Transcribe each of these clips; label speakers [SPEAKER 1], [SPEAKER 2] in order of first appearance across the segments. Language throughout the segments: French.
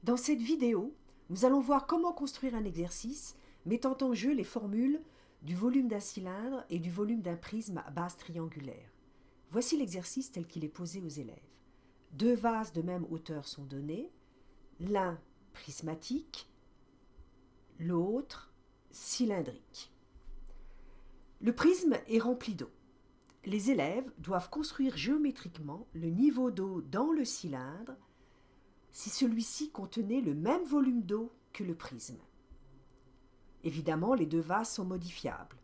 [SPEAKER 1] Dans cette vidéo, nous allons voir comment construire un exercice mettant en jeu les formules du volume d'un cylindre et du volume d'un prisme à base triangulaire. Voici l'exercice tel qu'il est posé aux élèves. Deux vases de même hauteur sont donnés, l'un prismatique, l'autre cylindrique. Le prisme est rempli d'eau. Les élèves doivent construire géométriquement le niveau d'eau dans le cylindre si celui-ci contenait le même volume d'eau que le prisme. Évidemment, les deux vases sont modifiables.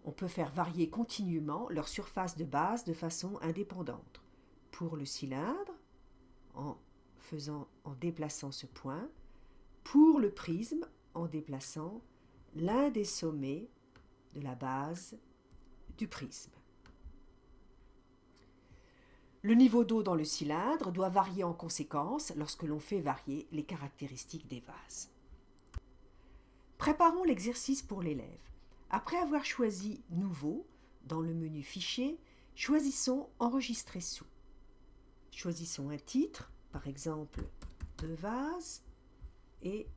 [SPEAKER 1] On peut faire varier continuellement leur surface de base de façon indépendante. Pour le cylindre, en déplaçant ce point, pour le prisme, en déplaçant l'un des sommets de la base du prisme. Le niveau d'eau dans le cylindre doit varier en conséquence lorsque l'on fait varier les caractéristiques des vases. Préparons l'exercice pour l'élève. Après avoir choisi « Nouveau » dans le menu Fichier, choisissons « Enregistrer sous ». Choisissons un titre, par exemple « Deux vases » et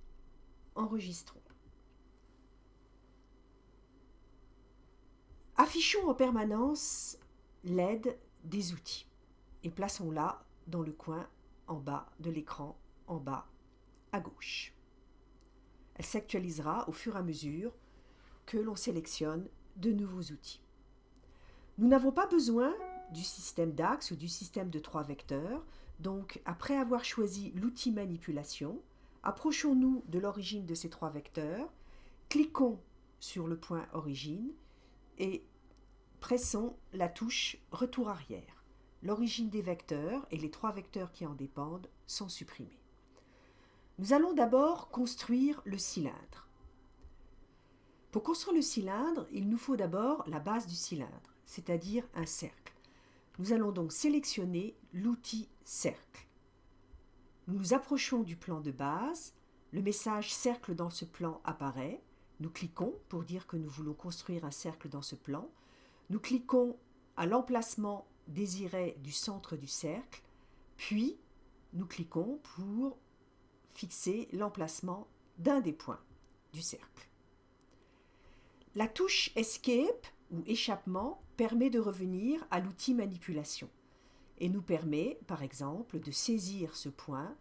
[SPEAKER 1] enregistrons. Affichons en permanence l'aide des outils et plaçons-la dans le coin en bas de l'écran, en bas à gauche. Elle s'actualisera au fur et à mesure que l'on sélectionne de nouveaux outils. Nous n'avons pas besoin du système d'axes ou du système de 3 vecteurs, donc après avoir choisi l'outil manipulation, approchons-nous de l'origine de ces 3 vecteurs, cliquons sur le point origine et pressons la touche retour arrière. L'origine des vecteurs et les 3 vecteurs qui en dépendent sont supprimés. Nous allons d'abord construire le cylindre. Pour construire le cylindre, il nous faut d'abord la base du cylindre, c'est-à-dire un cercle. Nous allons donc sélectionner l'outil cercle. Nous nous approchons du plan de base, le message cercle dans ce plan apparaît. Nous cliquons pour dire que nous voulons construire un cercle dans ce plan. Nous cliquons à l'emplacement désiré du centre du cercle, puis nous cliquons pour fixer l'emplacement d'un des points du cercle. La touche Escape ou échappement permet de revenir à l'outil manipulation et nous permet, par exemple, de saisir ce point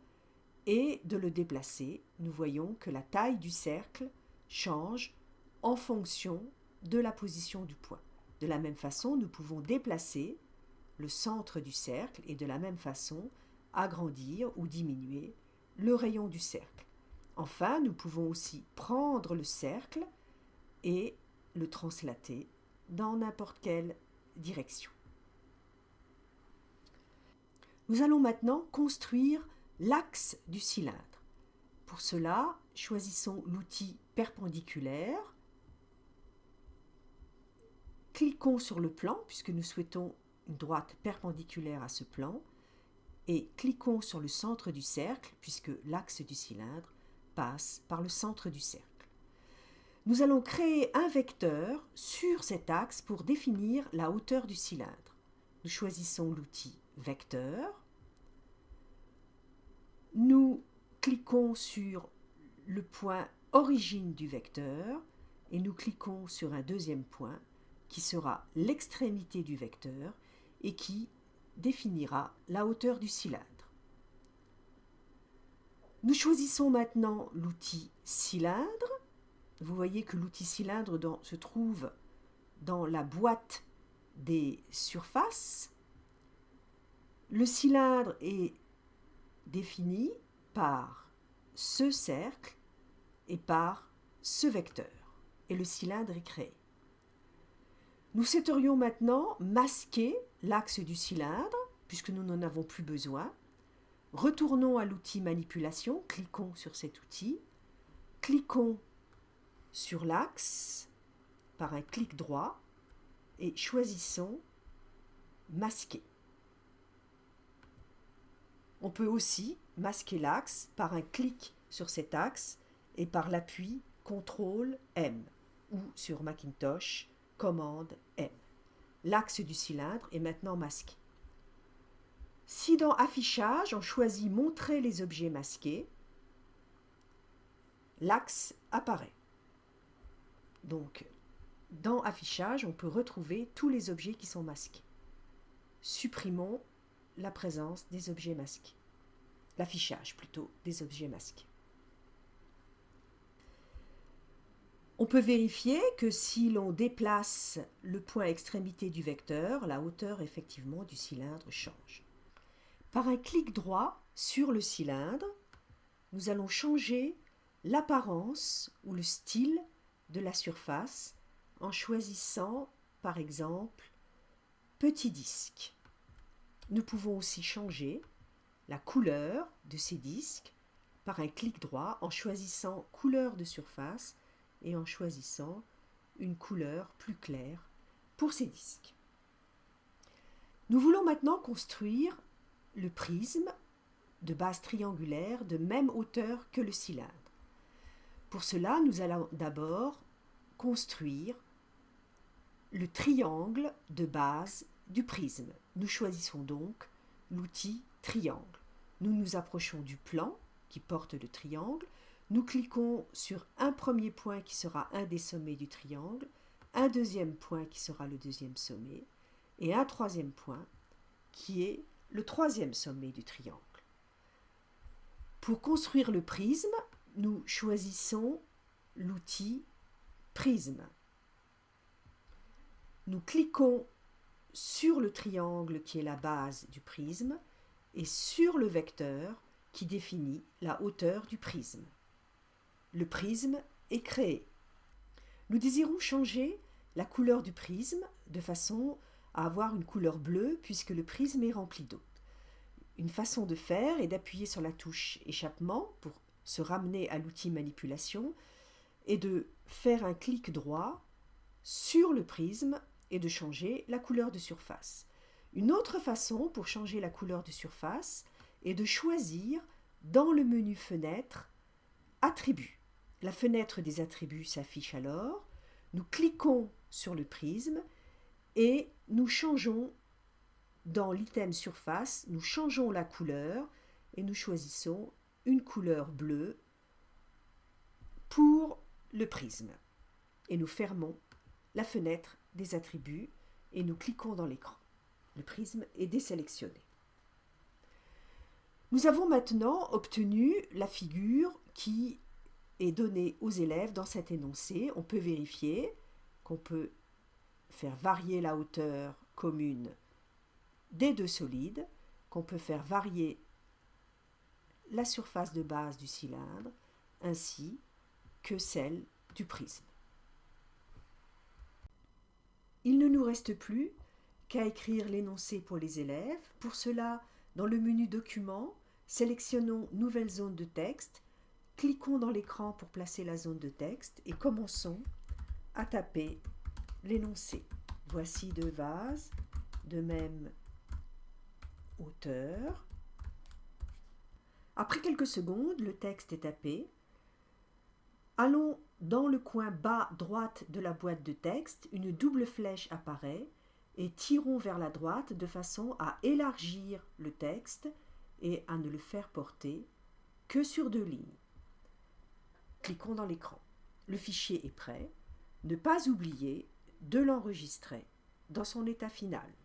[SPEAKER 1] et de le déplacer. Nous voyons que la taille du cercle change en fonction de la position du point. De la même façon, nous pouvons déplacer le centre du cercle et de la même façon agrandir ou diminuer le rayon du cercle. Enfin, nous pouvons aussi prendre le cercle et le translater dans n'importe quelle direction. Nous allons maintenant construire l'axe du cylindre. Pour cela, choisissons l'outil perpendiculaire. Cliquons sur le plan puisque nous souhaitons une droite perpendiculaire à ce plan et cliquons sur le centre du cercle puisque l'axe du cylindre passe par le centre du cercle. Nous allons créer un vecteur sur cet axe pour définir la hauteur du cylindre. Nous choisissons l'outil vecteur. Nous cliquons sur le point origine du vecteur et nous cliquons sur un deuxième point qui sera l'extrémité du vecteur et qui définira la hauteur du cylindre. Nous choisissons maintenant l'outil cylindre. Vous voyez que l'outil cylindre se trouve dans la boîte des surfaces. Le cylindre est défini par ce cercle et par ce vecteur. Et le cylindre est créé. Nous souhaiterions maintenant masquer l'axe du cylindre, puisque nous n'en avons plus besoin. Retournons à l'outil manipulation, cliquons sur cet outil, cliquons sur l'axe par un clic droit et choisissons masquer. On peut aussi masquer l'axe par un clic sur cet axe et par l'appui CTRL-M ou sur Macintosh, commande M. L'axe du cylindre est maintenant masqué. Si dans Affichage, on choisit Montrer les objets masqués, l'axe apparaît. Donc, dans Affichage, on peut retrouver tous les objets qui sont masqués. Supprimons la présence des objets masqués. L'affichage plutôt des objets masqués. On peut vérifier que si l'on déplace le point extrémité du vecteur, la hauteur effectivement du cylindre change. Par un clic droit sur le cylindre, nous allons changer l'apparence ou le style de la surface en choisissant par exemple petit disque. Nous pouvons aussi changer la couleur de ces disques par un clic droit en choisissant couleur de surface et en choisissant une couleur plus claire pour ces disques. Nous voulons maintenant construire le prisme de base triangulaire de même hauteur que le cylindre. Pour cela, nous allons d'abord construire le triangle de base du prisme. Nous choisissons donc l'outil triangle. Nous nous approchons du plan qui porte le triangle. Nous cliquons sur un premier point qui sera un des sommets du triangle, un deuxième point qui sera le deuxième sommet et un troisième point qui est le troisième sommet du triangle. Pour construire le prisme, nous choisissons l'outil prisme. Nous cliquons sur le triangle qui est la base du prisme et sur le vecteur qui définit la hauteur du prisme. Le prisme est créé. Nous désirons changer la couleur du prisme de façon à avoir une couleur bleue puisque le prisme est rempli d'eau. Une façon de faire est d'appuyer sur la touche échappement pour se ramener à l'outil manipulation et de faire un clic droit sur le prisme et de changer la couleur de surface. Une autre façon pour changer la couleur de surface est de choisir dans le menu Fenêtre Attributs. La fenêtre des attributs s'affiche alors. Nous cliquons sur le prisme et nous changeons dans l'item surface, nous changeons la couleur et nous choisissons une couleur bleue pour le prisme. Et nous fermons la fenêtre des attributs et nous cliquons dans l'écran. Le prisme est désélectionné. Nous avons maintenant obtenu la figure qui est donnée aux élèves dans cet énoncé. On peut vérifier qu'on peut faire varier la hauteur commune des deux solides, qu'on peut faire varier la surface de base du cylindre ainsi que celle du prisme. Il ne nous reste plus qu'à écrire l'énoncé pour les élèves. Pour cela, dans le menu Documents, sélectionnons Nouvelle zone de texte, cliquons dans l'écran pour placer la zone de texte et commençons à taper l'énoncé. Voici deux vases de même hauteur. Après quelques secondes, le texte est tapé. Allons dans le coin bas droite de la boîte de texte, une double flèche apparaît et tirons vers la droite de façon à élargir le texte et à ne le faire porter que sur deux lignes. Cliquons dans l'écran. Le fichier est prêt. Ne pas oublier de l'enregistrer dans son état final.